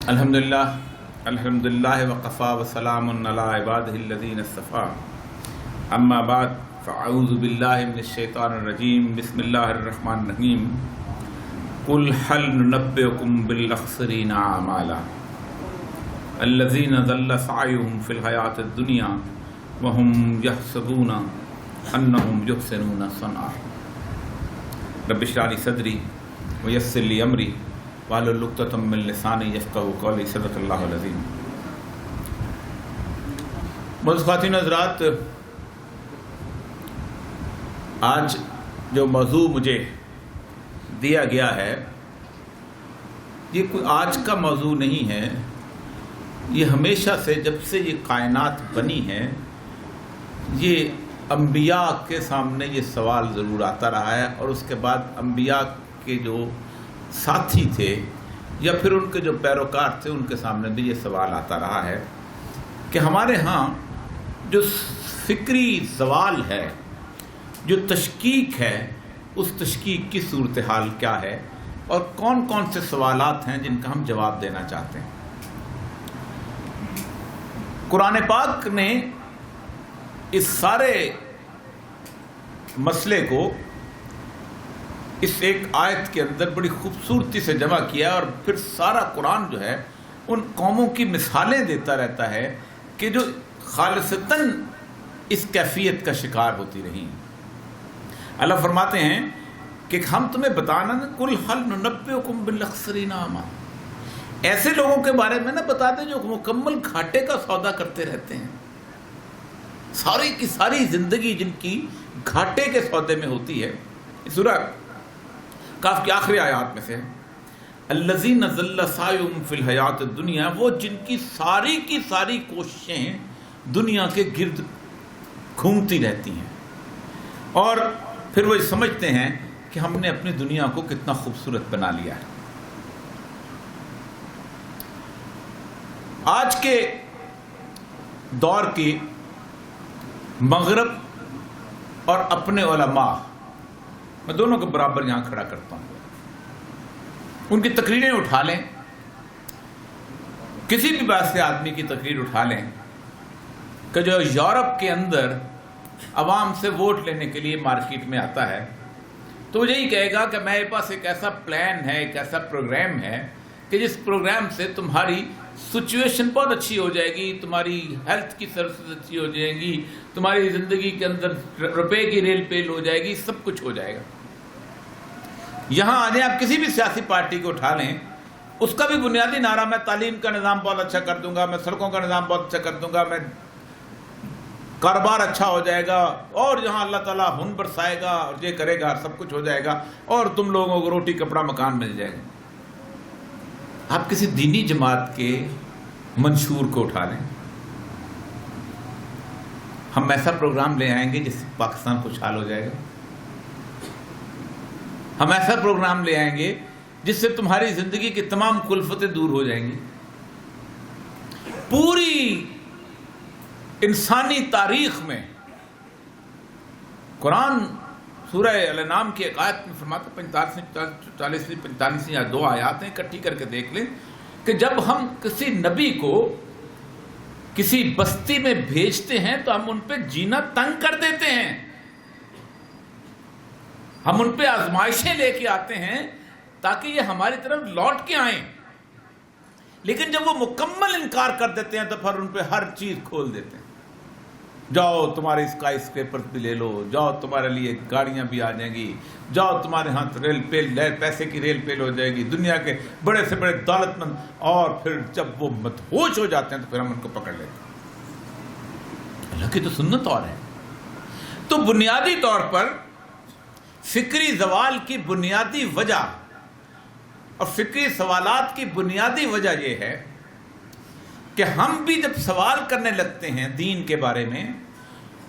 الحمدللہ وقفا وسلام علی عبادہ الذین اصطفیٰ اما بعد فاعوذ باللہ من الشیطان الرجیم بسم اللہ الرحمن الرحیم قل هل ننبئکم بالاخسرین اعمالا الذین ضل سعیهم فی الحیاۃ الدنیا وهم یحسبون انہم یحسنون صنعا رب اشرح لی صدری ویسر لی امری واحلل عقدۃ من لسانی یفقہوا قولی صدق اللہ العظیم۔ معزز خواتین و حضرات، آج جو موضوع مجھے دیا گیا ہے یہ کوئی آج کا موضوع نہیں ہے، یہ ہمیشہ سے جب سے یہ کائنات بنی ہے یہ انبیاء کے سامنے یہ سوال ضرور آتا رہا ہے، اور اس کے بعد انبیاء کے جو ساتھی تھے یا پھر ان کے جو پیروکار تھے ان کے سامنے بھی یہ سوال آتا رہا ہے کہ ہمارے ہاں جو فکری زوال ہے، جو تشکیک ہے، اس تشکیک کی صورتحال کیا ہے اور کون کون سے سوالات ہیں جن کا ہم جواب دینا چاہتے ہیں۔ قرآن پاک نے اس سارے مسئلے کو اس ایک آیت کے اندر بڑی خوبصورتی سے جمع کیا، اور پھر سارا قرآن جو ہے ان قوموں کی مثالیں دیتا رہتا ہے کہ جو خالصتاً اس کیفیت کا شکار ہوتی رہیں۔ اللہ فرماتے ہیں کہ ہم تمہیں بتانا قل هل ننبئکم بالاخسرین اعمالا، ایسے لوگوں کے بارے میں نہ بتا دیں جو مکمل گھاٹے کا سودا کرتے رہتے ہیں، ساری کی ساری زندگی جن کی گھاٹے کے سودے میں ہوتی ہے۔ سورہ کاف کی آخری آیات میں سے الذین ضل سعیہم فی الحیاۃ الدنیا، وہ جن کی ساری کوششیں دنیا کے گرد گھومتی رہتی ہیں، اور پھر وہ سمجھتے ہیں کہ ہم نے اپنی دنیا کو کتنا خوبصورت بنا لیا ہے۔ آج کے دور کی مغرب اور اپنے علماء، میں دونوں کو برابر یہاں کھڑا کرتا ہوں، ان کی تقریریں اٹھا لیں، کسی بھی بات سے آدمی کی تقریر اٹھا لیں کہ جو یورپ کے اندر عوام سے ووٹ لینے کے لیے مارکیٹ میں آتا ہے تو وہ یہی کہے گا کہ میرے پاس ایک ایسا پلان ہے، ایک ایسا پروگرام ہے کہ جس پروگرام سے تمہاری سچویشن بہت اچھی ہو جائے گی، تمہاری ہیلتھ کی سروسز اچھی ہو جائیں گی، تمہاری زندگی کے اندر روپے کی ریل پیل ہو جائے گی، سب کچھ ہو جائے گا۔ یہاں آ جائیں، آپ کسی بھی سیاسی پارٹی کو اٹھا لیں، اس کا بھی بنیادی نعرہ میں تعلیم کا نظام بہت اچھا کر دوں گا، میں سڑکوں کا نظام بہت اچھا کر دوں گا، میں کاروبار اچھا ہو جائے گا، اور یہاں اللہ تعالیٰ ہن برسائے گا اور یہ کرے گا، سب کچھ ہو جائے گا، اور تم لوگوں کو روٹی کپڑا مکان مل جائے گا۔ آپ کسی دینی جماعت کے منشور کو اٹھا لیں، ہم ایسا پروگرام لے آئیں گے جس سے پاکستان خوشحال ہو جائے گا، ہم ایسا پروگرام لے آئیں گے جس سے تمہاری زندگی کی تمام کلفتیں دور ہو جائیں گی۔ پوری انسانی تاریخ میں قرآن سورہ الانعام کی ایک آیت میں فرماتا 45 یا 2 آیات ہیں، اکٹھی کر کے دیکھ لیں کہ جب ہم کسی نبی کو کسی بستی میں بھیجتے ہیں تو ہم ان پہ جینا تنگ کر دیتے ہیں، ہم ان پہ آزمائشیں لے کے آتے ہیں تاکہ یہ ہماری طرف لوٹ کے آئیں، لیکن جب وہ مکمل انکار کر دیتے ہیں تو پھر ان پہ ہر چیز کھول دیتے ہیں۔ جاؤ تمہارے اسکائی اسکریپر بھی لے لو، جاؤ تمہارے لیے گاڑیاں بھی آ جائیں گی، جاؤ تمہارے ہاتھ ریل پیل، پیسے کی ریل پیل ہو جائے گی، دنیا کے بڑے سے بڑے دولت مند، اور پھر جب وہ مدہوش ہو جاتے ہیں تو پھر ہم ان کو پکڑ لیتے ہیں۔ اللہ کی تو سنت اور ہے۔ تو بنیادی طور پر فکری زوال کی بنیادی وجہ اور فکری سوالات کی بنیادی وجہ یہ ہے کہ ہم بھی جب سوال کرنے لگتے ہیں دین کے بارے میں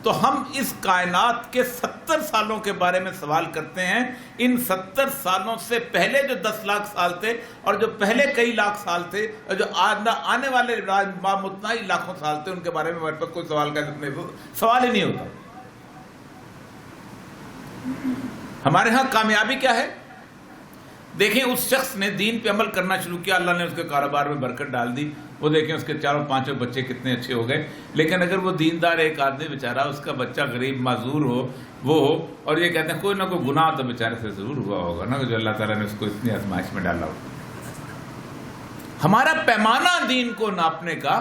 تو ہم اس کائنات کے 70 سالوں کے بارے میں سوال کرتے ہیں۔ ان 70 سالوں سے پہلے جو 10 لاکھ سال تھے اور جو پہلے کئی لاکھ سال تھے اور جو آنے والے متناہی لاکھوں سال تھے، ان کے بارے میں ہمارے پاس کوئی سوال ہی نہیں ہوتا۔ ہمارے ہاں کامیابی کیا ہے؟ دیکھیں اس شخص نے دین پہ عمل کرنا شروع کیا, اللہ نے اس کے کاروبار میں برکت ڈال دی, وہ دیکھیں اس کے 4-5 بچے کتنے اچھے ہو گئے. لیکن اگر وہ دیندار ایک آدمی بیچارہ, اس کا بچہ غریب معذور ہو, وہ ہو, اور یہ کہتے ہیں کوئی نہ کوئی گناہ تو بیچارے سے ضرور ہوا ہوگا نا, جو اللہ تعالیٰ نے اس کو اتنی آزمائش میں ڈالا ہو. ہمارا پیمانہ دین کو ناپنے کا,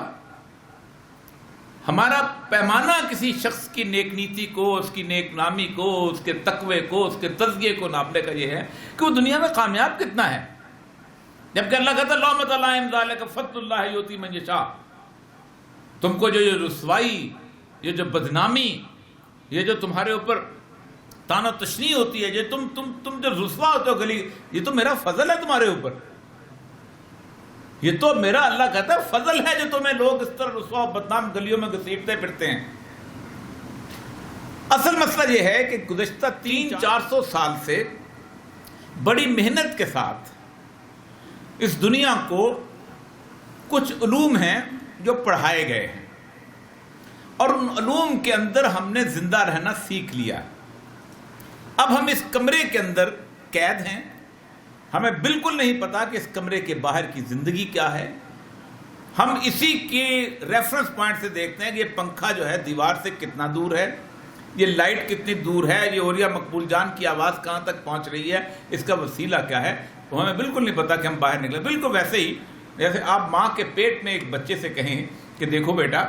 ہمارا پیمانہ کسی شخص کی نیک نیتی کو, اس کی نیک نامی کو, اس کے تقوی کو, اس کے تزکیے کو ناپنے کا یہ ہے کہ وہ دنیا میں کامیاب کتنا ہے. جبکہ اللہ کہتا ہے لومۃ لائم ذالک فضل اللہ یؤتی من یشاء. تم کو جو یہ رسوائی, یہ جو بدنامی, یہ جو تمہارے اوپر طعن و تشنیع ہوتی ہے, یہ تم جو رسوا ہوتے ہو گلی, یہ تو میرا فضل ہے تمہارے اوپر. یہ تو میرا, اللہ کہتا ہے فضل ہے جو تمہیں لوگ اس طرح رسوا و بدنام گلیوں میں گھسیٹتے پھرتے ہیں. اصل مسئلہ یہ ہے کہ گزشتہ 300-400 سال سے بڑی محنت کے ساتھ اس دنیا کو کچھ علوم ہیں جو پڑھائے گئے ہیں, اور ان علوم کے اندر ہم نے زندہ رہنا سیکھ لیا. اب ہم اس کمرے کے اندر قید ہیں, ہمیں بالکل نہیں پتا کہ اس کمرے کے باہر کی زندگی کیا ہے. ہم اسی کے ریفرنس پوائنٹ سے دیکھتے ہیں کہ یہ پنکھا جو ہے دیوار سے کتنا دور ہے, یہ لائٹ کتنی دور ہے, یہ اوریا مقبول جان کی آواز کہاں تک پہنچ رہی ہے, اس کا وسیلہ کیا ہے. تو ہمیں بالکل نہیں پتا کہ ہم باہر نکلیں. بالکل ویسے ہی جیسے آپ ماں کے پیٹ میں ایک بچے سے کہیں کہ دیکھو بیٹا,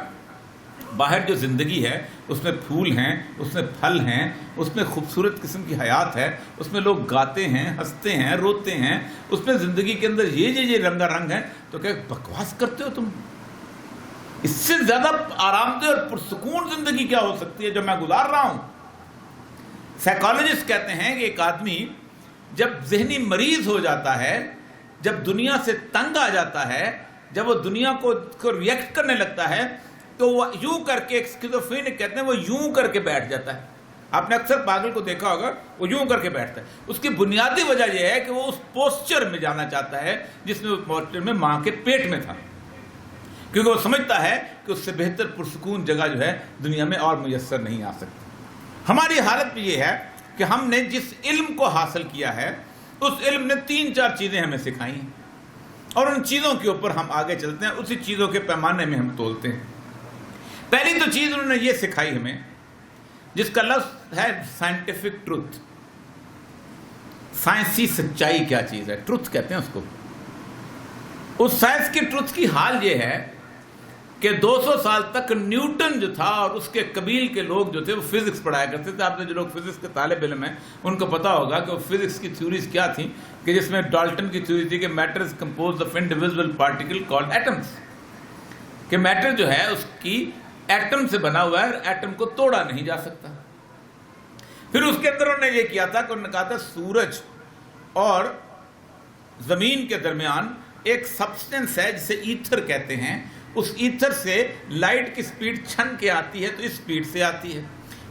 باہر جو زندگی ہے اس میں پھول ہیں, اس میں پھل ہیں, اس میں خوبصورت قسم کی حیات ہے, اس میں لوگ گاتے ہیں, ہنستے ہیں, روتے ہیں, اس میں زندگی کے اندر یہ رنگا رنگ ہے. تو کہ بکواس کرتے ہو تم, اس سے زیادہ آرام دہ اور پرسکون زندگی کیا ہو سکتی ہے جو میں گزار رہا ہوں. سائیکالوجسٹ کہتے ہیں کہ ایک آدمی جب ذہنی مریض ہو جاتا ہے, جب دنیا سے تنگ آ جاتا ہے, جب وہ دنیا کو ریئیکٹ کرنے لگتا ہے, تو وہ یوں کر کے, اسکیزوفرینک کہتے ہیں, وہ یوں کر کے بیٹھ جاتا ہے. آپ نے اکثر پاگل کو دیکھا ہوگا, وہ یوں کر کے بیٹھتا ہے. اس کی بنیادی وجہ یہ ہے کہ وہ اس پوسچر میں جانا چاہتا ہے جس میں اس پوسچر میں ماں کے پیٹ میں تھا, کیونکہ وہ سمجھتا ہے کہ اس سے بہتر پرسکون جگہ جو ہے دنیا میں اور میسر نہیں آ سکتی. ہماری حالت بھی یہ ہے کہ ہم نے جس علم کو حاصل کیا ہے, اس علم نے 3-4 چیزیں ہمیں سکھائی ہیں, اور ان چیزوں کے اوپر ہم آگے چلتے ہیں, اسی چیزوں کے پیمانے میں ہم تولتے ہیں. پہلی تو چیز انہوں نے یہ سکھائی ہمیں, جس کا لفظ ہے سائنٹیفک ٹروتھ. سائنسی سچائی کیا چیز ہے, ٹروتھ کہتے ہیں اس کو. اس سائنس کی ٹروتھ کی حال یہ ہے کہ 200 سال تک نیوٹن جو تھا اور اس کے قبیل کے لوگ جو تھے وہ فزکس پڑھایا کرتے تھے. آپ نے جو لوگ فزکس کے طالب علم ہیں ان کو پتا ہوگا کہ وہ فزکس کی تھیوریز کیا تھیں, کہ جس میں ڈالٹن کی تھیوری تھی کہ matter is composed of individual particle called atoms, کہ میٹر جو ہے اس کی ایٹم سے بنا ہوا ہے, ایٹم کو توڑا نہیں جا سکتا. پھر اس کے اندر انہوں نے یہ کیا تھا کہ انہوں نے کہا تھا سورج اور زمین کے درمیان ایک سبسٹنس ہے جسے ایتھر کہتے ہیں. اس ایتھر سے لائٹ کی سپیڈ چھن کے آتی ہے تو اس سپیڈ سے آتی ہے,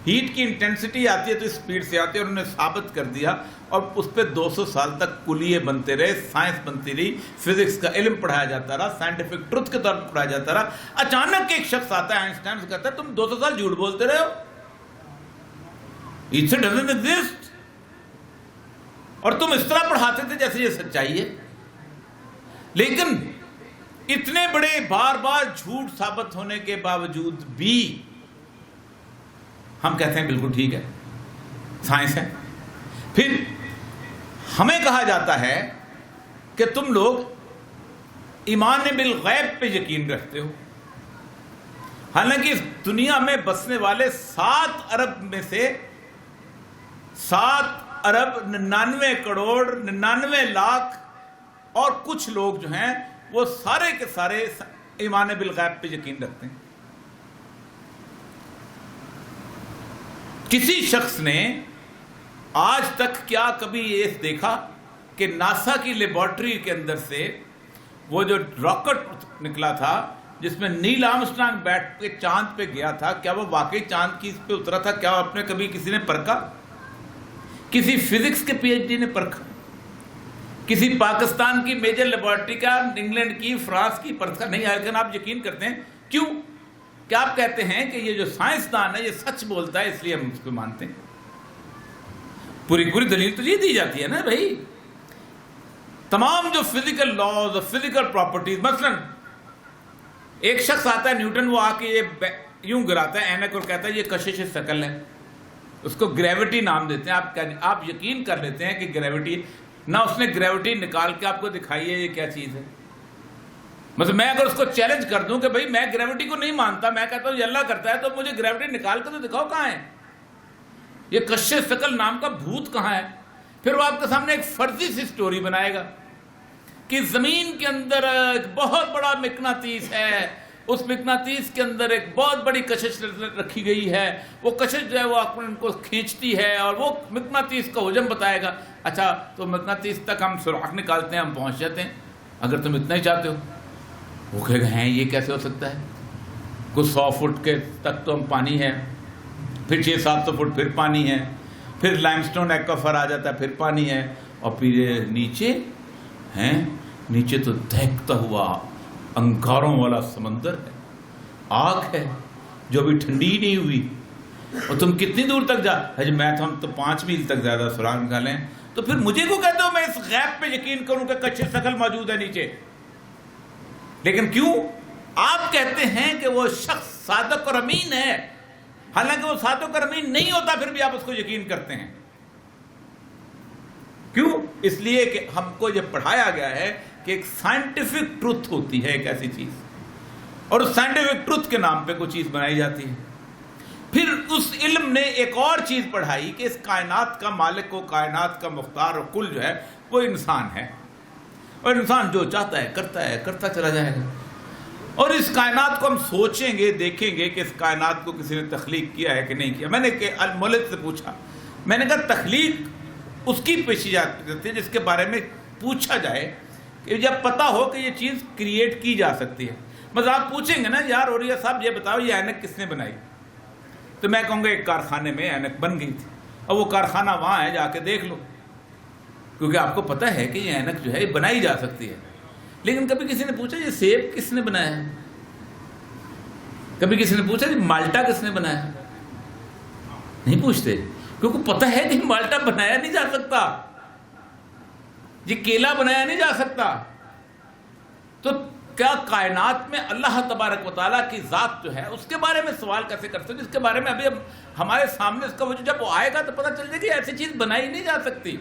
ہیٹ کی انٹینسٹی آتی ہے تو اس سپیڈ سے آتی ہے. انہوں نے ثابت کر دیا, اور اس پہ 200 سال تک کلیے بنتے رہے, سائنس بنتی رہی, فزکس کا علم پڑھایا جاتا رہا, سائنٹیفک ٹروتھ کے طور پر پڑھایا جاتا رہا. اچانک ایک شخص آتا ہے, آئنسٹائن سے کہتا ہے تم 200 سال جھوٹ بولتے رہے ہو, ایتھر ڈزنٹ ایگزسٹ, اور تم اس طرح پڑھاتے تھے جیسے یہ سچائی ہے. لیکن اتنے بڑے بار بار جھوٹ ثابت ہونے کے باوجود بھی ہم کہتے ہیں بالکل ٹھیک ہے, سائنس ہے. پھر ہمیں کہا جاتا ہے کہ تم لوگ ایمان بالغیب پہ یقین رکھتے ہو, حالانکہ اس دنیا میں بسنے والے 7 ارب میں سے 7 ارب 99 کروڑ 99 لاکھ اور کچھ لوگ جو ہیں وہ سارے کے سارے ایمان بالغیب پہ یقین رکھتے ہیں. کسی شخص نے آج تک کیا کبھی یہ دیکھا کہ ناسا کی لیبارٹری کے اندر سے وہ جو راکٹ نکلا تھا جس میں نیل آرمسٹرانگ بیٹھ کے چاند پہ گیا تھا, کیا وہ واقعی چاند کی اس پہ اترا تھا؟ کیا آپ نے کبھی کسی نے پرکھا؟ کسی فزکس کے پی ایچ ڈی نے پرکھا؟ کسی پاکستان کی میجر لیبارٹری کا, انگلینڈ کی, فرانس کی پرکھا نہیں آیا؟ لیکن آپ یقین کرتے ہیں. کیوں؟ کیا آپ کہتے ہیں کہ یہ جو سائنسدان ہے یہ سچ بولتا ہے اس لیے ہم اس کو مانتے ہیں؟ پوری دلیل تو یہ دی جاتی ہے نا بھائی. تمام جو فزیکل لاز اور فزیکل پراپرٹیز، مثلا ایک شخص آتا ہے نیوٹن، وہ آ کے یہ یوں گراتا ہے اینک اور کہتا ہے یہ کشش ثقل ہے، اس کو گریوٹی نام دیتے ہیں. آپ یقین کر لیتے ہیں کہ گریوٹی نہ، اس نے گریوٹی نکال کے آپ کو دکھائی ہے یہ کیا چیز ہے. مطلب میں اگر اس کو چیلنج کر دوں کہ بھائی میں گریوٹی کو نہیں مانتا، میں کہتا ہوں یہ اللہ کرتا ہے، تو مجھے گریوٹی نکال کے تو دکھاؤ کہاں ہے، یہ کشش ثقل نام کا بھوت کہاں ہے. پھر وہ آپ کے سامنے ایک فرضی سی سٹوری بنائے گا کہ زمین کے اندر ایک بہت بڑا مقناطیس ہے، اس مقناطیس کے اندر ایک بہت بڑی کشش رکھی گئی ہے، وہ کشش جو ہے وہ ان کو کھینچتی ہے اور وہ مقناطیس کا حجم بتائے گا. اچھا تو مقناطیس تک ہم سوراخ نکالتے ہیں، ہم پہنچ جاتے ہیں، اگر تم اتنا ہی چاہتے ہو. وہ کہے گا ہیں یہ کیسے ہو سکتا ہے، کچھ 100 فٹ کے تک تو ہم پانی ہے، پھر 600-700 فٹ پھر پانی ہے، پھر لائم سٹون ایکویفر آ جاتا ہے، پھر پانی ہے، اور پھر نیچے ہیں، نیچے تو دہکتا ہوا انگاروں والا سمندر ہے، آگ ہے جو ابھی ٹھنڈی ہی نہیں ہوئی. اور تم کتنی دور تک جا، ہم تو 5 میل تک زیادہ سراغ نکالیں. تو پھر مجھے کو کہتے ہو میں اس غیب پہ یقین کروں کہ کشش ثقل موجود ہے نیچے؟ لیکن کیوں آپ کہتے ہیں کہ وہ شخص صادق اور امین ہے، حالانکہ وہ صادق اور امین نہیں ہوتا، پھر بھی آپ اس کو یقین کرتے ہیں. کیوں؟ اس لیے کہ ہم کو یہ پڑھایا گیا ہے کہ ایک سائنٹیفک ٹروتھ ہوتی ہے ایک ایسی چیز، اور اس سائنٹیفک ٹروتھ کے نام پہ کوئی چیز بنائی جاتی ہے. پھر اس علم نے ایک اور چیز پڑھائی کہ اس کائنات کا مالک و کائنات کا مختار و کل جو ہے وہ انسان ہے، اور انسان جو چاہتا ہے کرتا چلا جائے گا. اور اس کائنات کو ہم سوچیں گے، دیکھیں گے کہ اس کائنات کو کسی نے تخلیق کیا ہے کہ نہیں کیا. میں نے المولد سے پوچھا، میں نے کہا تخلیق اس کی پیشی جاتی ہے جس کے بارے میں پوچھا جائے کہ جب پتہ ہو کہ یہ چیز کریٹ کی جا سکتی ہے. مطلب آپ پوچھیں گے نا یار اوریا صاحب یہ بتاؤ یہ اینک کس نے بنائی، تو میں کہوں گا ایک کارخانے میں اینک بن گئی تھی، اور وہ کارخانہ وہاں ہے، جا کے دیکھ لو، کیونکہ آپ کو پتہ ہے کہ یہ اینک جو ہے یہ بنائی جا سکتی ہے. لیکن کبھی کسی نے پوچھا یہ سیب کس نے بنایا ہے، کبھی کسی نے پوچھا یہ مالٹا کس نے بنایا ہے؟ نہیں پوچھتے، کیونکہ پتہ ہے کہ مالٹا بنایا نہیں جا سکتا، یہ کیلا بنایا نہیں جا سکتا. تو کیا کائنات میں اللہ تبارک و تعالیٰ کی ذات جو ہے اس کے بارے میں سوال کیسے کرتے ہیں جس کے بارے میں ابھی ہمارے سامنے اس کا وجود جب وہ آئے گا تو پتہ چل جائے گی ایسی چیز بنائی نہیں جا سکتی،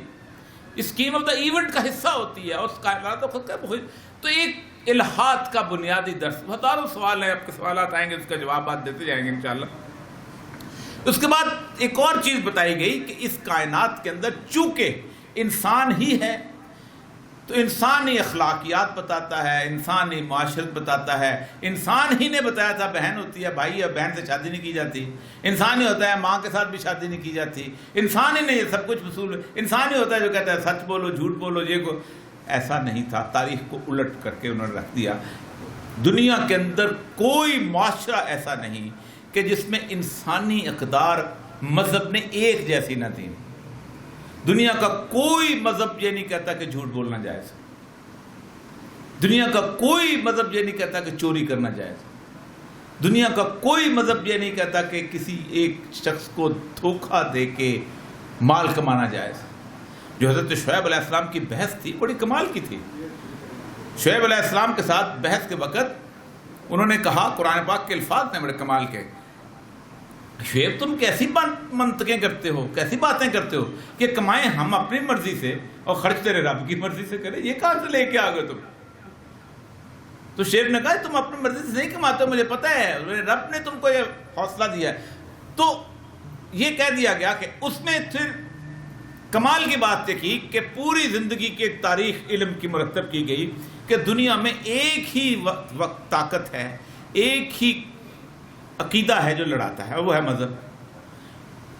اسکیم آف دا ایونٹ کا حصہ ہوتی ہے، اور اس کائنات کو خود کا. تو ایک الہات کا بنیادی درس، ہزاروں سوال ہیں، آپ کے سوالات آئیں گے اس کا جواب آپ دیتے جائیں گے انشاءاللہ. اس کے بعد ایک اور چیز بتائی گئی کہ اس کائنات کے اندر چونکہ انسان ہی ہے تو انسانی اخلاقیات بتاتا ہے، انسانی معاشرت بتاتا ہے. انسان ہی نے بتایا تھا بہن ہوتی ہے بھائی، اور بہن سے شادی نہیں کی جاتی. انسان ہی ہوتا ہے ماں کے ساتھ بھی شادی نہیں کی جاتی. انسان ہی نے یہ سب کچھ وصول، انسان ہی ہوتا ہے جو کہتا ہے سچ بولو جھوٹ بولو. یہ کو ایسا نہیں تھا، تاریخ کو الٹ کر کے انہوں نے رکھ دیا. دنیا کے اندر کوئی معاشرہ ایسا نہیں کہ جس میں انسانی اقدار مذہب نے ایک جیسی نہ دی. دنیا کا کوئی مذہب یہ نہیں کہتا کہ جھوٹ بولنا جائز، دنیا کا کوئی مذہب یہ نہیں کہتا کہ چوری کرنا جائز، دنیا کا کوئی مذہب یہ نہیں کہتا کہ کسی ایک شخص کو دھوکہ دے کے مال کمانا جائز. جو حضرت شعیب علیہ السلام کی بحث تھی بڑی کمال کی تھی. شعیب علیہ السلام کے ساتھ بحث کے وقت انہوں نے کہا، قرآن پاک کے الفاظ نے بڑے کمال کے، شعیب تم کیسی منطقیں کرتے ہو، کیسی باتیں کرتے ہو کہ کمائیں ہم اپنی مرضی سے اور خرچ تیرے رب کی مرضی سے کریں، یہ کہاں سے لے کے آ گئے تم؟ تو شعیب نے کہا تم اپنی مرضی سے نہیں کماتے ہو، مجھے پتہ ہے رب نے تم کو یہ حوصلہ دیا ہے. تو یہ کہہ دیا گیا کہ اس نے پھر کمال کی بات یہ کی کہ پوری زندگی کی ایک تاریخ علم کی مرتب کی گئی کہ دنیا میں ایک ہی وقت طاقت ہے، ایک ہی عقیدہ ہے جو لڑاتا ہے، وہ ہے مذہب.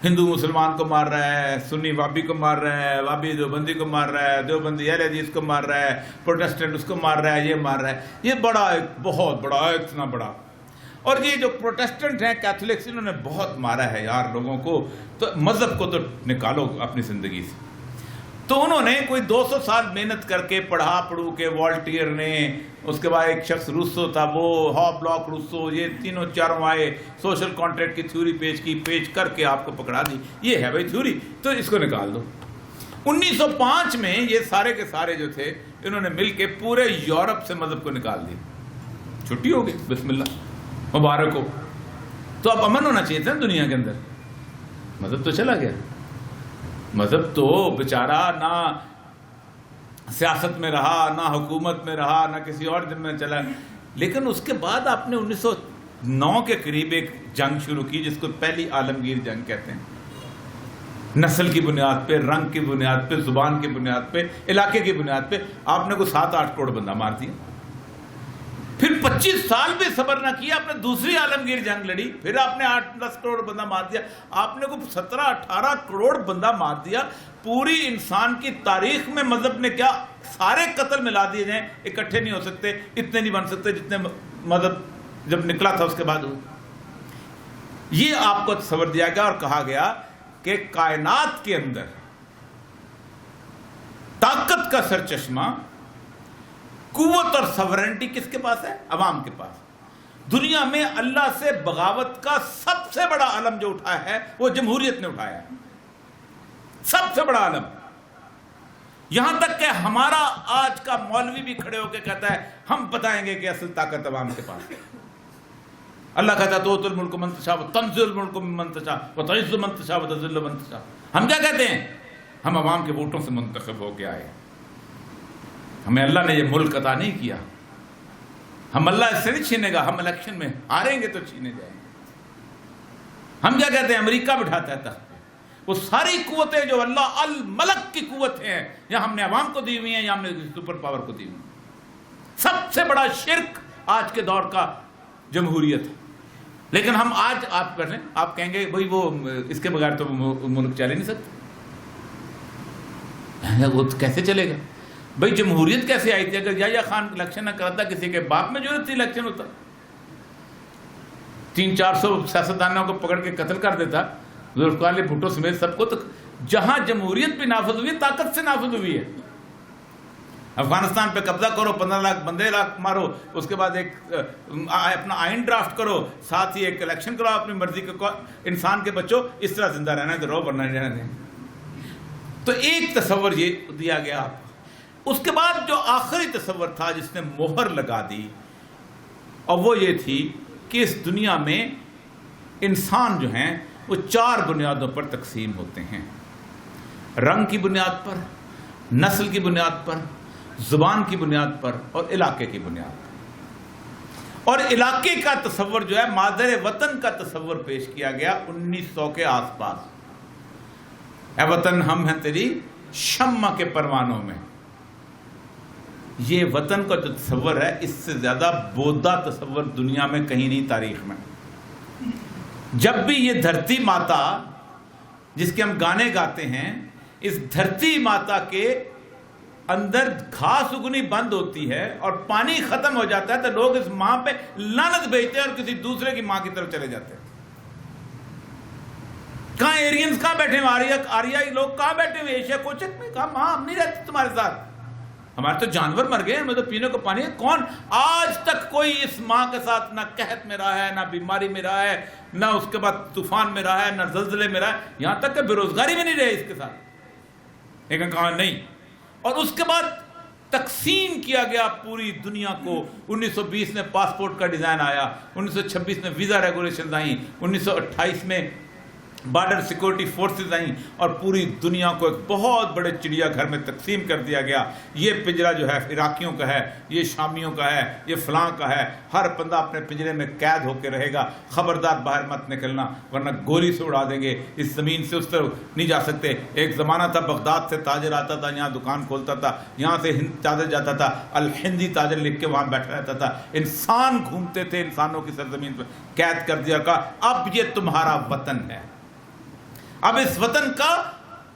ہندو مسلمان کو مار رہا ہے، سنی وابی کو مار رہا ہے، وابی دیوبندی کو مار رہا ہے، دیوبندی اہل حدیث کو مار رہا ہے، پروٹیسٹنٹ اس کو مار رہا ہے، یہ مار رہا ہے. یہ بڑا ایک بہت بڑا اتنا بڑا. اور یہ جو پروٹیسٹنٹ ہیں کیتھولکس، انہوں نے بہت مارا ہے یار لوگوں کو. تو مذہب کو تو نکالو اپنی زندگی سے. تو انہوں نے کوئی 200 سال محنت کر کے پڑھو کے والٹیئر نے، اس کے بعد ایک شخص روسو تھا، وہ ہاف بلاک روسو، یہ تینوں چاروں آئے، سوشل کانٹریکٹ کی تھیوری پیش کر کے آپ کو پکڑا دی. یہ ہے بھائی تھیوری، تو اس کو نکال دو. 1905 میں یہ سارے کے سارے جو تھے انہوں نے مل کے پورے یورپ سے مذہب کو نکال دیا. چھٹی ہو گئی, بسم اللہ, مبارک ہو. تو اب امن ہونا چاہیے تھا دنیا کے اندر. مذہب تو چلا گیا. مذہب تو بیچارہ نہ سیاست میں رہا, نہ حکومت میں رہا, نہ کسی اور دن میں چلا. لیکن اس کے بعد آپ نے 1909 کے قریب ایک جنگ شروع کی جس کو پہلی عالمگیر جنگ کہتے ہیں. نسل کی بنیاد پہ, رنگ کی بنیاد پہ, زبان کی بنیاد پہ, علاقے کی بنیاد پہ آپ نے کوئی 7-8 کروڑ بندہ مار دیا. پھر 25 سال بھی صبر نہ کیا, آپ نے دوسری عالمگیر جنگ لڑی, پھر آپ نے 8-10 کروڑ بندہ مار دیا. آپ نے کوئی 17-18 کروڑ بندہ مار دیا. پوری انسان کی تاریخ میں مذہب نے کیا, سارے قتل ملا دیے جائیں, اکٹھے نہیں ہو سکتے, اتنے نہیں بن سکتے جتنے مذہب جب نکلا تھا اس کے بعد. یہ آپ کو تصور دیا گیا اور کہا گیا کہ کائنات کے اندر طاقت کا سرچشمہ, قوت اور سورنٹی کس کے پاس ہے؟ عوام کے پاس. دنیا میں اللہ سے بغاوت کا سب سے بڑا علم جو اٹھایا ہے وہ جمہوریت نے اٹھایا ہے. سب سے بڑا علم. یہاں تک کہ ہمارا آج کا مولوی بھی کھڑے ہو کے کہتا ہے ہم بتائیں گے کہ اصل طاقت عوام کے پاس ہے. اللہ کہتا ہے تؤتی الملک من تشاء وتنزع الملک ممن تشاء وتعز من تشاء وتذل من تشاء. ہم کیا کہتے ہیں؟ ہم عوام کے ووٹوں سے منتخب ہو کے آئے. ہمیں اللہ نے یہ ملک عطا نہیں کیا. ہم اللہ اس سے نہیں چھینے گا, ہم الیکشن میں ہاریں گے تو چھینے جائیں گے. ہم کیا کہتے ہیں؟ امریکہ بٹھاتا ہے تخت پہ. وہ ساری قوتیں جو اللہ الملک کی قوتیں ہیں یا ہم نے عوام کو دی ہوئی ہیں یا ہم نے سپر پاور کو دی ہوئی ہیں. سب سے بڑا شرک آج کے دور کا جمہوریت ہے. لیکن ہم آج آپ کر رہے ہیں, آپ کہیں گے بھائی وہ اس کے بغیر تو ملک چل ہی نہیں سکتا. وہ کیسے چلے گا بھائی؟ جمہوریت کیسے آئی تھی؟ اگر یحییٰ خان الیکشن نہ کرتا, کسی کے باپ میں ضرورت تھی الیکشن ہوتا؟ 300-400 سیاستدانوں کو پکڑ کے قتل کر دیتا, ذوالفقار علی بھٹو سمیت سب کو. تو جہاں جمہوریت بھی نافذ ہوئی ہے, طاقت سے نافذ ہوئی ہے. افغانستان پہ قبضہ کرو, 15 لاکھ بندے مارو, اس کے بعد ایک اپنا آئین ڈرافٹ کرو, ساتھ ہی ایک الیکشن کرو اپنی مرضی کے. انسان کے بچوں اس طرح زندہ رہنا ہے تو رہو, ورنہ نہیں رہنا. تو ایک تصور یہ دیا گیا آپ کو. اس کے بعد جو آخری تصور تھا جس نے مہر لگا دی, اور وہ یہ تھی کہ اس دنیا میں انسان جو ہیں وہ 4 بنیادوں پر تقسیم ہوتے ہیں. رنگ کی بنیاد پر, نسل کی بنیاد پر, زبان کی بنیاد پر, اور علاقے کی بنیاد پر. اور علاقے کا تصور جو ہے, مادر وطن کا تصور پیش کیا گیا 1900 کے آس پاس. اے وطن ہم ہیں تیری شمع کے پروانوں میں. یہ وطن کا جو تصور ہے, اس سے زیادہ بودا تصور دنیا میں کہیں نہیں تاریخ میں. جب بھی یہ دھرتی ماتا جس کے ہم گانے گاتے ہیں, اس دھرتی ماتا کے اندر گھاس اگنی بند ہوتی ہے اور پانی ختم ہو جاتا ہے تو لوگ اس ماں پہ لعنت بھیجتے ہیں اور کسی دوسرے کی ماں کی طرف چلے جاتے ہیں. کہاں ایرینز کہاں بیٹھے ہوئے, آریائی لوگ کہاں بیٹھے ہوئے ایشیا کوچک میں؟ کہاں ماں ہم نہیں رہتے تمہارے ساتھ, ہمارے تو جانور مر گئے, ہمیں تو پینے کو پانی. کون آج تک کوئی اس ماں کے ساتھ نہ قحط میں رہا ہے, نہ بیماری میں رہا ہے, نہ اس کے بعد طوفان میں رہا ہے, نہ زلزلے میں رہا ہے, یہاں تک کہ بے روزگاری میں نہیں رہے اس کے ساتھ. لیکن کہاں نہیں. اور اس کے بعد تقسیم کیا گیا پوری دنیا کو. 1920 میں پاسپورٹ کا ڈیزائن آیا, 1926 میں ویزا ریگولیشنز آئیں, 1928 میں بارڈر سیکورٹی فورسز آئیں, اور پوری دنیا کو ایک بہت بڑے چڑیا گھر میں تقسیم کر دیا گیا. یہ پنجرہ جو ہے عراقیوں کا ہے, یہ شامیوں کا ہے, یہ فلاں کا ہے. ہر بندہ اپنے پنجرے میں قید ہو کے رہے گا. خبردار باہر مت نکلنا ورنہ گولی سے اڑا دیں گے. اس زمین سے اس طرف نہیں جا سکتے. ایک زمانہ تھا بغداد سے تاجر آتا تھا, یہاں دکان کھولتا تھا, یہاں سے ہند تاجر جاتا تھا, الہندی تاجر لکھ کے وہاں بیٹھا رہتا تھا. انسان گھومتے تھے انسانوں کی سرزمین پر. قید کر دیا, کہا اب یہ تمہارا وطن ہے. اب اس وطن کا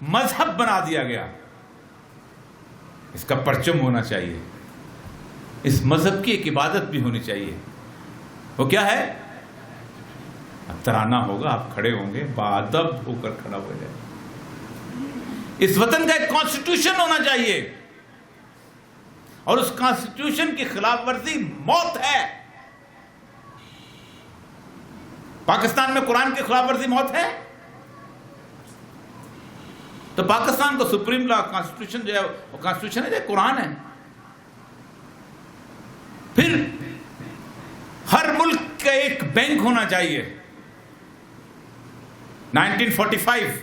مذہب بنا دیا گیا. اس کا پرچم ہونا چاہیے, اس مذہب کی ایک عبادت بھی ہونی چاہیے. وہ کیا ہے؟ اب ترانہ ہوگا, آپ کھڑے ہوں گے, باادب ہو کر کھڑا ہو جائے. اس وطن کا ایک کانسٹیٹیوشن ہونا چاہیے, اور اس کانسٹیٹیوشن کی خلاف ورزی موت ہے. پاکستان میں قرآن کی خلاف ورزی موت ہے. تو پاکستان کو سپریم لا کانسٹیٹیوشن جو ہے وہ کانسٹیٹیوشن ہے، قرآن ہے. پھر ہر ملک کا ایک بینک ہونا چاہیے. 1945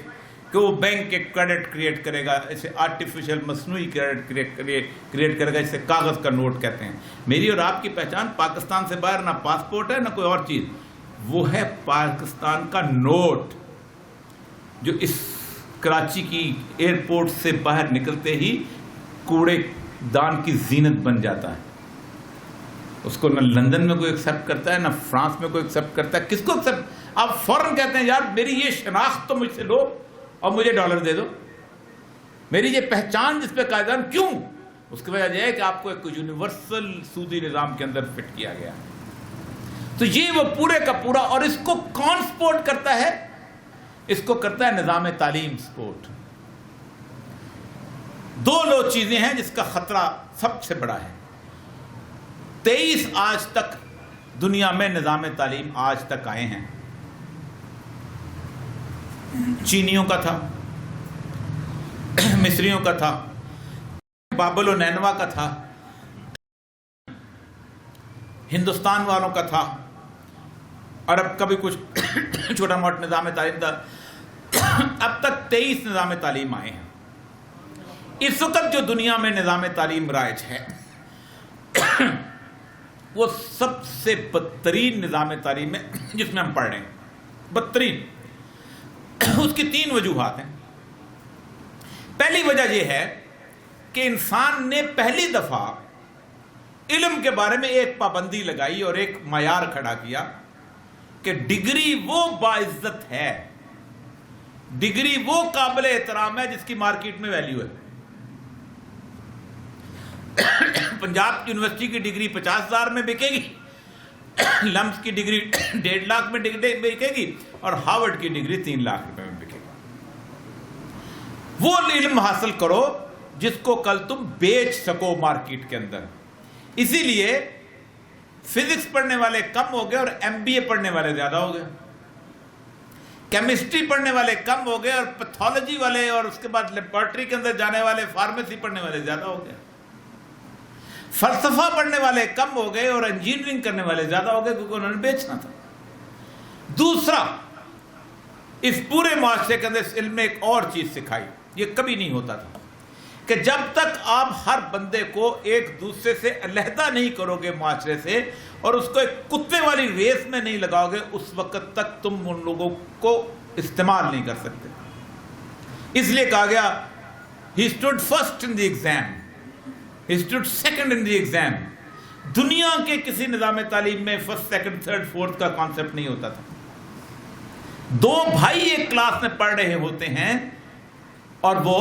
کہ وہ بینک ایک کریڈٹ کریٹ کرے گا، اسے آرٹیفیشل مصنوعی کریڈٹ کریٹ کرے گا، اسے کاغذ کا نوٹ کہتے ہیں. میری اور آپ کی پہچان پاکستان سے باہر نہ پاسپورٹ ہے نہ کوئی اور چیز، وہ ہے پاکستان کا نوٹ، جو اس کراچی کی ایئرپورٹ سے باہر نکلتے ہی کوڑے دان کی زینت بن جاتا ہے. اس کو نہ لندن میں کوئی ایکسیپٹ کرتا ہے، نہ فرانس میں کوئی ایکسیپٹ کرتا ہے. کس کو ایکسیپٹ؟ آپ فوراً کہتے ہیں یار میری یہ شناخت تو مجھ سے لو اور مجھے ڈالر دے دو، میری یہ پہچان جس پہ قائدان. کیوں؟ اس کی وجہ یہ ہے کہ آپ کو ایک یونیورسل سودی نظام کے اندر فٹ کیا گیا. تو یہ وہ پورے کا پورا، اور اس کو کون سپورٹ کرتا ہے؟ اس کو کرتا ہے نظام تعلیم سپورٹ. دو چیزیں ہیں جس کا خطرہ سب سے بڑا ہے. 23 آج تک دنیا میں نظام تعلیم آج تک آئے ہیں. چینیوں کا تھا، مصریوں کا تھا، بابل و نینوا کا تھا، ہندوستان والوں کا تھا، عرب کا بھی کچھ چھوٹا موٹا نظام تعلیم تھا. اب تک 23 نظام تعلیم آئے ہیں. اس وقت جو دنیا میں نظام تعلیم رائج ہے وہ سب سے بدترین نظام تعلیم ہے جس میں ہم پڑھ رہے ہیں. بدترین. اس کی 3 وجوہات ہیں. پہلی وجہ یہ ہے کہ انسان نے پہلی دفعہ علم کے بارے میں ایک پابندی لگائی اور ایک معیار کھڑا کیا کہ ڈگری وہ باعزت ہے، ڈگری وہ قابل احترام ہے جس کی مارکیٹ میں ویلیو ہے. پنجاب یونیورسٹی کی ڈگری 50,000 میں بکے گی، لمس کی ڈگری 1.5 لاکھ میں بکے گی، اور ہارورڈ کی ڈگری 3 لاکھ روپے میں بکے گی. وہ علم حاصل کرو جس کو کل تم بیچ سکو مارکیٹ کے اندر. اسی لیے فزکس پڑھنے والے کم ہو گئے اور MBA پڑھنے والے زیادہ ہو گئے. کیمسٹری پڑھنے والے کم ہو گئے اور پیتھولوجی والے اور اس کے بعد لیبارٹری کے اندر جانے والے، فارمیسی پڑھنے والے زیادہ ہو گئے. فلسفہ پڑھنے والے کم ہو گئے اور انجینئرنگ کرنے والے زیادہ ہو گئے، کیونکہ انہوں نے بیچنا تھا. دوسرا، اس پورے معاشرے کے اندر اس علم میں ایک اور چیز سکھائی، یہ کبھی نہیں ہوتا تھا، کہ جب تک آپ ہر بندے کو ایک دوسرے سے علیحدہ نہیں کرو گے معاشرے سے، اور اس کو ایک کتے والی ریس میں نہیں لگاؤ گے، اس وقت تک تم ان لوگوں کو استعمال نہیں کر سکتے. اس لیے کہا گیا he stood first in the exam, he stood second in the exam. دنیا کے کسی نظام تعلیم میں فرسٹ، سیکنڈ، تھرڈ، فورتھ کا کانسیپٹ نہیں ہوتا تھا. 2 بھائی ایک کلاس میں پڑھ رہے ہوتے ہیں اور وہ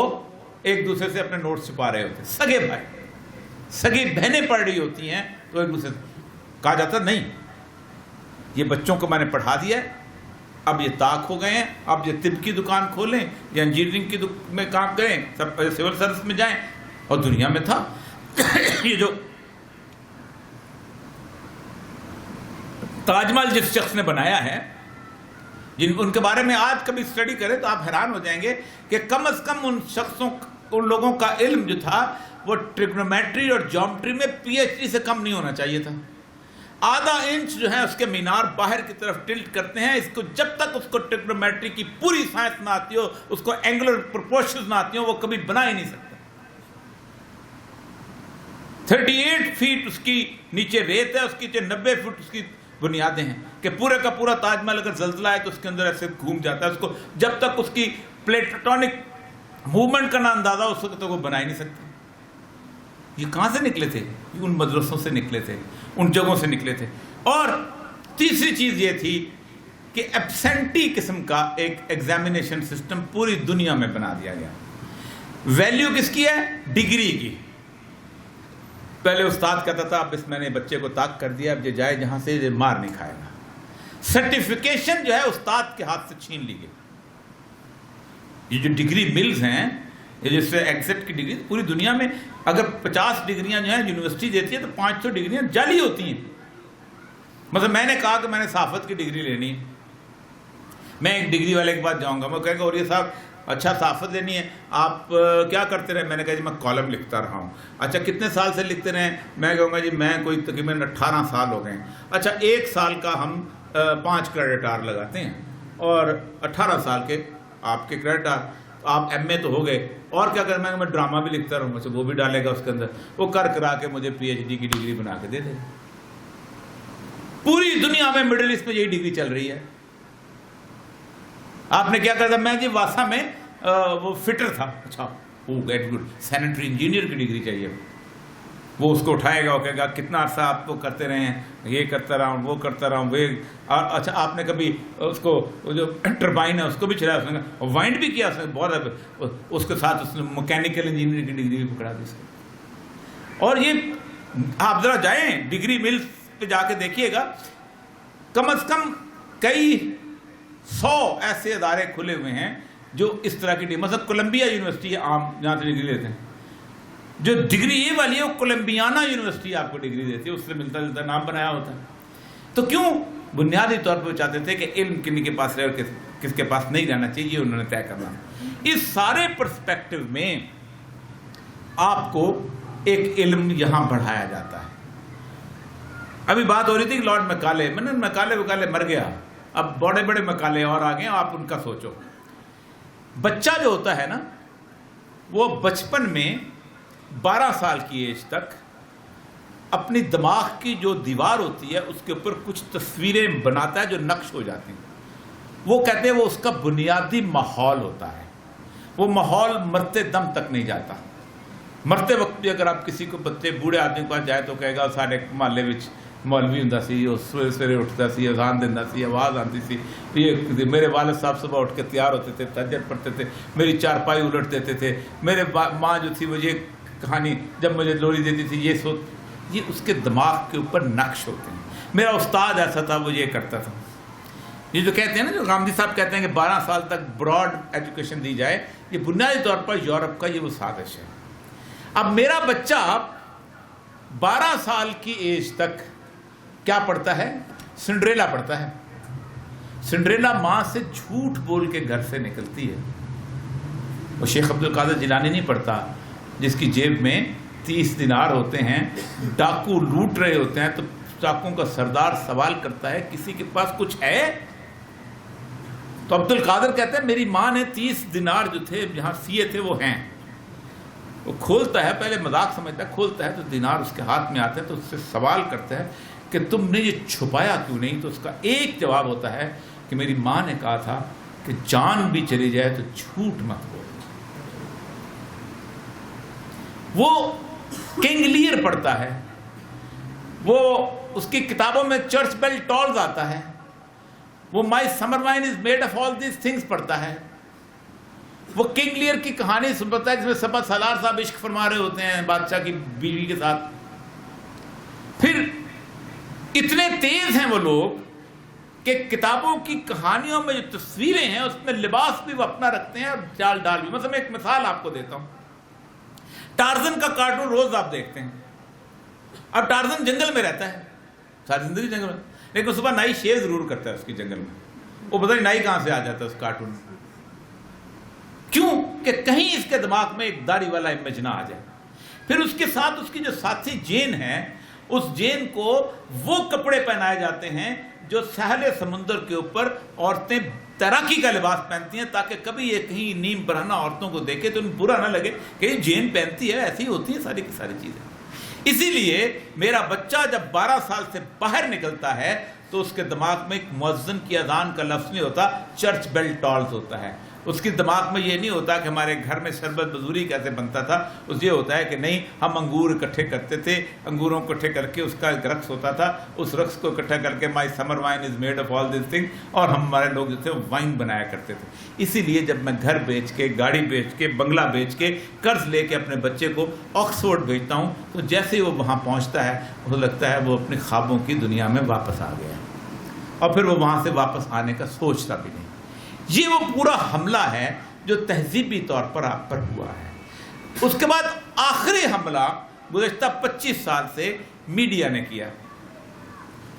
ایک دوسرے سے اپنے نوٹس چھپا رہے ہوتے ہیں. سگے بھائی، سگی بہنیں پڑھ رہی ہوتی ہیں تو ایک دوسرے سے کہا جاتا نہیں یہ بچوں کو میں نے پڑھا دیا ہے، اب یہ طاق ہو گئے ہیں، اب یہ طب کی دکان کھولیں یا انجینئرنگ کی میں کام کریں، سب سول سروس میں جائیں. اور دنیا میں تھا یہ جو تاج محل جس شخص نے بنایا ہے، ان کے بارے میں آج کبھی اسٹڈی کریں تو آپ حیران ہو جائیں گے کہ کم از کم ان لوگوں کا علم جو تھا وہ ٹریگنومیٹری اور جیومیٹری میں PhD سے کم نہیں ہونا چاہیے تھا. آدھا انچ جو ہے اس کے مینار باہر کی طرف ٹلٹ کرتے ہیں. اس کو جب تک اس کو ٹریگنومیٹری کی پوری سائنس نہ آتی ہو، اس کو اینگولر پروپورشنز نہ آتی ہو، وہ کبھی بنا ہی نہیں سکتا. 38 فیٹ اس کی نیچے ریت ہے، اس کی 90 فٹ اس کی بنیادیں ہیں، کہ پورے کا پورا تاج محل اگر زلزلہ ہے تو اس کے اندر ایسے گھوم جاتا ہے. اس کو جب تک اس کی پلیٹونک موومنٹ کا نہ اندازہ اس وقت تک وہ بنا ہی نہیں سکتے. یہ کہاں سے نکلے تھے؟ یہ ان مدرسوں سے نکلے تھے، ان جگہوں سے نکلے تھے. اور تیسری چیز یہ تھی کہ ایبسینٹی قسم کا ایک ایگزامینیشن سسٹم پوری دنیا میں بنا دیا گیا. ویلیو کس کی ہے؟ ڈگری کی. پہلے استاد کہتا تھا اب اس میں نے بچے کو طاق کر دیا، اب یہ جائے جہاں سے یہ مار نہیں کھائے گا. سرٹیفیکیشن جو ہے استاد کے ہاتھ سے چھین لی گئی. یہ جو ڈگری ملز ہیں، یہ جس سے ایگزٹ کی ڈگری پوری دنیا میں اگر 50 ڈگریاں جو ہیں یونیورسٹی دیتی ہے تو 500 ڈگریاں جعلی ہوتی ہیں. مثلا میں نے کہا کہ میں نے صحافت کی ڈگری لینی ہے، میں ایک ڈگری والے کے پاس جاؤں گا، میں کہے گا اور یہ صاحب اچھا صحافت لینی ہے، آپ کیا کرتے رہے؟ میں نے کہا جی میں کالم لکھتا رہا ہوں۔ اچھا کتنے سال سے لکھتے رہے؟ میں کہوں گا جی میں کوئی تقریباً 18 سال ہو گئے ہیں۔ اچھا 1 سال کا ہم 5 کریڈٹ آر لگاتے ہیں، اور 18 سال کے آپ کے کریڈٹ آر، آپ ایم اے تو ہو گئے، اور کیا کریں؟ میں ڈرامہ بھی لکھتا رہوں، مجھے وہ بھی ڈالے گا اس کے اندر، وہ کرا کے مجھے پی ایچ ڈی کی ڈگری بنا کے دے دے گا۔ پوری دنیا میں مڈل ایسٹ میں یہی ڈگری چل رہی ہے۔ آپ نے کیا کرتا؟ میں جی واسا میں وہ فٹر تھا۔ اچھا گیٹ گڈ، سینیٹری انجینئر کی ڈگری چاہیے۔ وہ اس کو اٹھائے گا، وہ کہے گا کتنا عرصہ آپ کو کرتے رہے ہیں، یہ کرتا رہا ہوں، وہ کرتا رہا ہوں، وہ۔ اچھا آپ نے کبھی اس کو جو ٹربائن ہے اس کو بھی چلایا؟ اس نے وائنڈ بھی کیا، اس نے بہت، اس کے ساتھ اس نے مکینیکل انجینئر کی ڈگری بھی پکڑا دی اس کو۔ اور یہ آپ ذرا جائیں ڈگری مل پہ جا کے دیکھیے گا، کم از کم کئی 100 ایسے ادارے کھلے ہوئے ہیں جو اس طرح کی ڈگری، مثلا کولمبیا یونیورسٹی ہے عام، جہاں سے ڈگری لیتے ہیں۔ جو ڈگری یہ والی ہے وہ کولمبیانا یونیورسٹی آپ کو ڈگری دیتی ہے، اس سے ملتا جلتا نام بنایا ہوتا ہے۔ تو کیوں؟ بنیادی طور پہ وہ چاہتے تھے کہ علم کن کے پاس رہے اور کس کے پاس نہیں رہنا چاہیے، یہ انہوں نے طے کرنا۔ اس سارے پرسپیکٹو میں آپ کو ایک علم یہاں بڑھایا جاتا ہے۔ ابھی بات ہو رہی تھی کہ لارڈ میکالے، میں نے مکالے مر گیا، اب بڑے بڑے مکالے اور آ گئے، آپ ان کا سوچو۔ بچہ جو ہوتا ہے نا، وہ بچپن میں 12 سال کی ایج تک اپنی دماغ کی جو دیوار ہوتی ہے اس کے اوپر کچھ تصویریں بناتا ہے جو نقش ہو جاتی ہیں۔ وہ کہتے ہیں وہ اس کا بنیادی ماحول ہوتا ہے، وہ ماحول مرتے دم تک نہیں جاتا۔ مرتے وقت بھی اگر آپ کسی کو بچے بوڑھے آدمی کے پاس جائے تو کہے گا سارے محلے وچ مولوی ہوں سی، وہ سویرے سویرے اٹھتا سی، اذان دینا سی، آواز آتی سی، یہ میرے والد صاحب صبح اٹھ کے تیار ہوتے تھے، تہجد پڑھتے تھے، میری چارپائی الٹ دیتے تھے، میرے ماں جو تھی وہ یہ کہانی جب مجھے لوری دیتی تھی، یہ اس کے دماغ کے اوپر نقش ہوتے ہیں۔ میرا استاد ایسا تھا، وہ یہ کرتا تھا۔ یہ جو کہتے ہیں نا، جو غامدی صاحب کہتے ہیں کہ 12 سال تک براڈ ایجوکیشن دی جائے، یہ بنیادی طور پر یورپ کا یہ وہ سازش ہے۔ اب میرا بچہ 12 سال کی ایج تک کیا پڑھتا ہے؟ سنڈریلا پڑھتا ہے۔ سنڈریلا ماں سے جھوٹ بول کے گھر سے نکلتی ہے۔ وہ شیخ عبد القادر جیلانی نہیں پڑھتا جس کی جیب میں 30 دینار ہوتے ہیں، ڈاکو لوٹ رہے ہوتے ہیں، تو ڈاکوؤں کا سردار سوال کرتا ہے کسی کے پاس کچھ ہے؟ تو عبد القادر کہتے ہیں میری ماں نے 30 دینار جو تھے جہاں سیے تھے وہ ہیں۔ وہ کھولتا ہے، پہلے مذاق سمجھتا ہے، کھولتا ہے تو دینار اس کے ہاتھ میں آتے ہیں، تو اس سے سوال کرتا ہے کہ تم نے یہ چھپایا کیوں نہیں؟ تو اس کا ایک جواب ہوتا ہے کہ میری ماں نے کہا تھا کہ جان بھی چلی جائے تو جھوٹ مت بول۔ وہ کنگ لیئر پڑھتا ہے، وہ اس کی کتابوں میں چرچ بیل ٹالز آتا ہے، وہ my summer wine is made of all these things پڑھتا ہے، وہ کنگ لیئر کی کہانی سنتا ہے جس میں سپا سالار صاحب عشق فرما رہے ہوتے ہیں بادشاہ کی بیوی کے ساتھ۔ پھر اتنے تیز ہیں وہ لوگ کہ کتابوں کی کہانیوں میں جو تصویریں ہیں اس میں لباس بھی وہ اپنا رکھتے ہیں اور چال ڈال بھی۔ مثلا میں ایک مثال آپ کو دیتا ہوں، ٹارزن کا کارٹون روز آپ دیکھتے ہیں۔ اب ٹارزن جنگل میں رہتا ہے، ساری زندگی جنگل میں، لیکن صبح نائی شیو ضرور کرتا ہے اس کی جنگل میں۔ وہ پتہ نہیں نائی کہاں سے آ جاتا ہے اس کارٹون میں، کیوں کہ کہیں اس کے دماغ میں ایک داڑھی والا امیج نہ آ جائے۔ پھر اس کے ساتھ اس کی جو ساتھی جین ہے، اس جین کو وہ کپڑے پہنائے جاتے ہیں جو ساحل سمندر کے اوپر عورتیں تیراکی کا لباس پہنتی ہیں، تاکہ کبھی یہ کہیں نیم برہنہ عورتوں کو دیکھے تو انہیں برا نہ لگے کہ یہ جین پہنتی ہے، ایسی ہوتی ہیں ساری کی ساری چیزیں۔ اسی لیے میرا بچہ جب 12 سال سے باہر نکلتا ہے تو اس کے دماغ میں ایک مؤذن کی اذان کا لفظ نہیں ہوتا، چرچ بیل ٹالز ہوتا ہے۔ اس کے دماغ میں یہ نہیں ہوتا کہ ہمارے گھر میں شربت بزوری کیسے بنتا تھا، اس یہ ہوتا ہے کہ نہیں ہم انگور اکٹھے کرتے تھے، انگوروں کو اکٹھے کر کے اس کا ایک رقص ہوتا تھا، اس رقص کو اکٹھا کر کے my summer wine is made of all these thing, اور ہمارے لوگ جو تھے وائن بنایا کرتے تھے۔ اسی لیے جب میں گھر بیچ کے، گاڑی بیچ کے، بنگلہ بیچ کے، قرض لے کے اپنے بچے کو آکسفورڈ بھیجتا ہوں تو جیسے ہی وہ وہاں پہنچتا ہے اسے لگتا ہے وہ اپنے خوابوں کی دنیا میں واپس آ گیا، اور پھر وہ وہاں سے واپس آنے کا سوچتا بھی نہیں۔ یہ وہ پورا حملہ ہے جو تہذیبی طور پر آپ پر ہوا ہے۔ اس کے بعد آخری حملہ گزشتہ 25 سال سے میڈیا نے کیا۔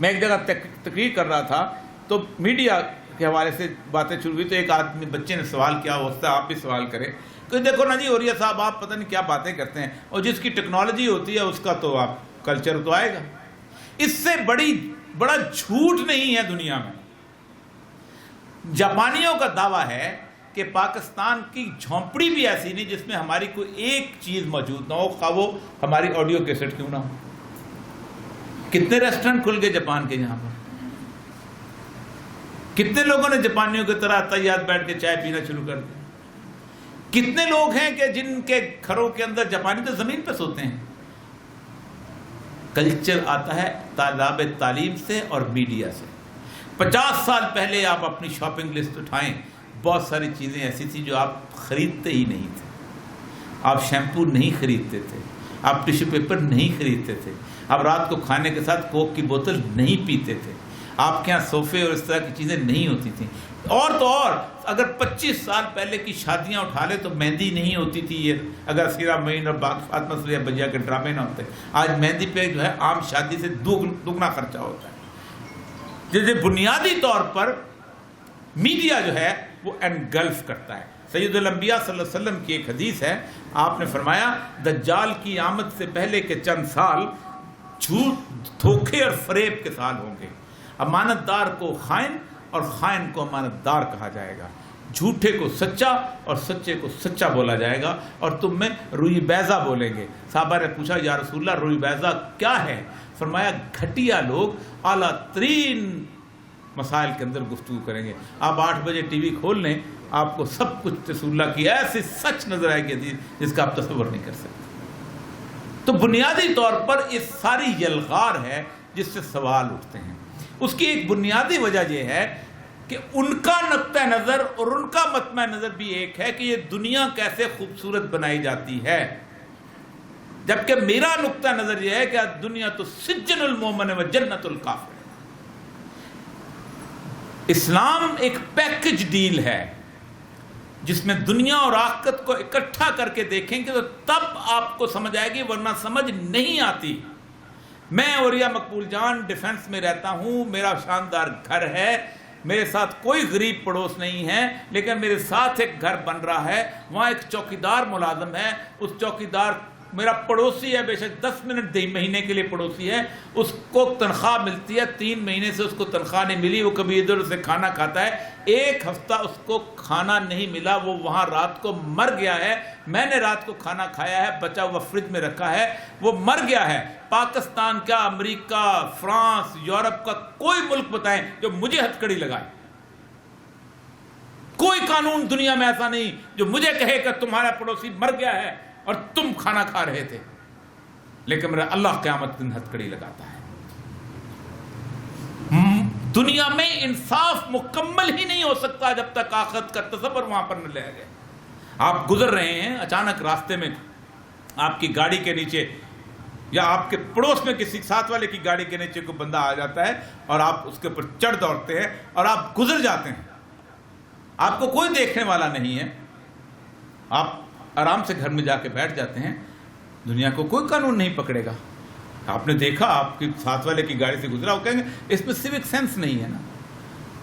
میں ایک جگہ تقریر کر رہا تھا تو میڈیا کے حوالے سے باتیں شروع ہوئی تو ایک آدمی بچے نے سوال کیا، ہو سکتا ہے آپ بھی سوال کریں کہ دیکھو نا جی اوریہ صاحب آپ پتہ نہیں کیا باتیں کرتے ہیں، اور جس کی ٹیکنالوجی ہوتی ہے اس کا تو آپ کلچر تو آئے گا. اس سے بڑا جھوٹ نہیں ہے دنیا میں. جاپانیوں کا دعویٰ ہے کہ پاکستان کی جھونپڑی بھی ایسی نہیں جس میں ہماری کوئی ایک چیز موجود نہ ہو، خواہ وہ ہماری آڈیو کیسٹ کیوں نہ ہو. کتنے ریسٹورنٹ کھل گئے جاپان کے یہاں پر، کتنے لوگوں نے جاپانیوں کی طرح تیار بیٹھ کے چائے پینا شروع کر دیا. کتنے لوگ ہیں کہ جن کے گھروں کے اندر جاپانی تو زمین پہ سوتے ہیں. کلچر آتا ہے طالب تعلیم سے اور میڈیا سے. 50 سال پہلے آپ اپنی شاپنگ لسٹ اٹھائیں، بہت ساری چیزیں ایسی تھی جو آپ خریدتے ہی نہیں تھے. آپ شیمپو نہیں خریدتے تھے، آپ ٹیشو پیپر نہیں خریدتے تھے، آپ رات کو کھانے کے ساتھ کوک کی بوتل نہیں پیتے تھے، آپ کے یہاں صوفے اور اس طرح کی چیزیں نہیں ہوتی تھیں. اور تو اور اگر 25 سال پہلے کی شادیاں اٹھا لے تو مہندی نہیں ہوتی تھی. یہ اگر سیرا معین اور باغ فاطمہ سلیہ بجیا کے ڈرامے نہ ہوتے، آج مہندی پہ جو ہے عام شادی سے دگنا خرچہ ہوتا ہے. جیسے بنیادی طور پر میڈیا جو ہے وہ انگلف کرتا ہے. سید الانبیاء صلی اللہ علیہ وسلم کی ایک حدیث ہے، آپ نے فرمایا دجال کی آمد سے پہلے کے چند سال جھوٹ، دھوکے اور فریب کے سال ہوں گے. امانت دار کو خائن اور خائن کو امانت دار کہا جائے گا. جھوٹے کو سچا اور سچے کو سچا بولا جائے گا، اور تم میں روئی بیضہ بولیں گے. صحابہ نے پوچھا یا رسول اللہ روئی بیضہ کیا ہے؟ فرمایا گھٹیا لوگ اعلیٰ ترین مسائل کے اندر گفتگو کریں گے. آپ 8 بجے ٹی وی کھول لیں، آپ کو سب کچھ رسول اللہ کی ایسی سچ نظر آئے گی جس کا آپ تصور نہیں کر سکتے. تو بنیادی طور پر اس ساری یلغار ہے جس سے سوال اٹھتے ہیں. اس کی ایک بنیادی وجہ یہ ہے کہ ان کا نقطہ نظر اور ان کا مطمع نظر بھی ایک ہے کہ یہ دنیا کیسے خوبصورت بنائی جاتی ہے، جبکہ میرا نقطہ نظر یہ ہے کہ دنیا تو سجن المومن و جنت الکافر. اسلام ایک پیکج ڈیل ہے جس میں دنیا اور آخرت کو اکٹھا کر کے دیکھیں گے تو تب آپ کو سمجھ آئے گی، ورنہ سمجھ نہیں آتی. میں اوریہ مقبول جان ڈیفنس میں رہتا ہوں، میرا شاندار گھر ہے، میرے ساتھ کوئی غریب پڑوس نہیں ہے، لیکن میرے ساتھ ایک گھر بن رہا ہے، وہاں ایک چوکیدار ملازم ہے. اس چوکیدار میرا پڑوسی ہے، بے شک 10 منٹ مہینے کے لیے پڑوسی ہے، اس کو تنخواہ ملتی ہے. 3 مہینے سے اس کو تنخواہ نہیں ملی، وہ کبھی ادھر سے کھانا کھاتا ہے. 1 ہفتہ اس کو کھانا نہیں ملا، وہ وہاں رات کو مر گیا ہے. میں نے رات کو کھانا کھایا ہے، بچا ہوا فریج میں رکھا ہے، وہ مر گیا ہے. پاکستان کا، امریکہ، فرانس، یورپ کا کوئی ملک بتائیں جو مجھے ہتھ کڑی لگائے. کوئی قانون دنیا میں ایسا نہیں جو مجھے کہے کہ تمہارا پڑوسی مر گیا ہے اور تم کھانا کھا رہے تھے. لیکن میرا اللہ قیامت دن ہتھ کڑی لگاتا ہے. دنیا میں انصاف مکمل ہی نہیں ہو سکتا جب تک آخرت کا تصور وہاں پر نہ لے جائے. آپ گزر رہے ہیں، اچانک راستے میں آپ کی گاڑی کے نیچے یا آپ کے پڑوس میں کسی ساتھ والے کی گاڑی کے نیچے کوئی بندہ آ جاتا ہے اور آپ اس کے اوپر چڑھ دوڑتے ہیں اور آپ گزر جاتے ہیں. آپ کو کوئی دیکھنے والا نہیں ہے، آپ آرام سے گھر میں جا کے بیٹھ جاتے ہیں. دنیا کو کوئی قانون نہیں پکڑے گا. آپ نے دیکھا آپ کے ساتھ والے کی گاڑی سے گزرا، وہ کہیں گے اس میں سیوک سینس نہیں ہے نا،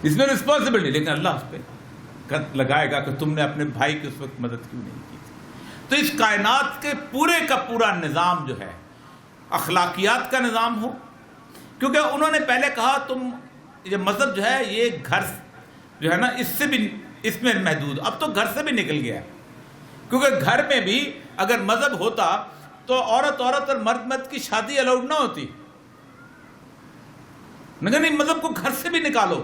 اس میں رسپانسبلٹی. لیکن اللہ اس پہ لگائے گا کہ تم نے اپنے بھائی کی اس وقت مدد کیوں نہیں کی. تو اس کائنات کے پورے کا پورا نظام جو ہے اخلاقیات کا نظام ہو، کیونکہ انہوں نے پہلے کہا تم یہ مذہب جو ہے یہ گھر جو ہے نا اس میں محدود. اب تو گھر سے بھی نکل گیا ہے، کیونکہ گھر میں بھی اگر مذہب ہوتا تو عورت اور مرد کی شادی الاؤڈ نہ ہوتی. مگر نہیں، مذہب کو گھر سے بھی نکالو.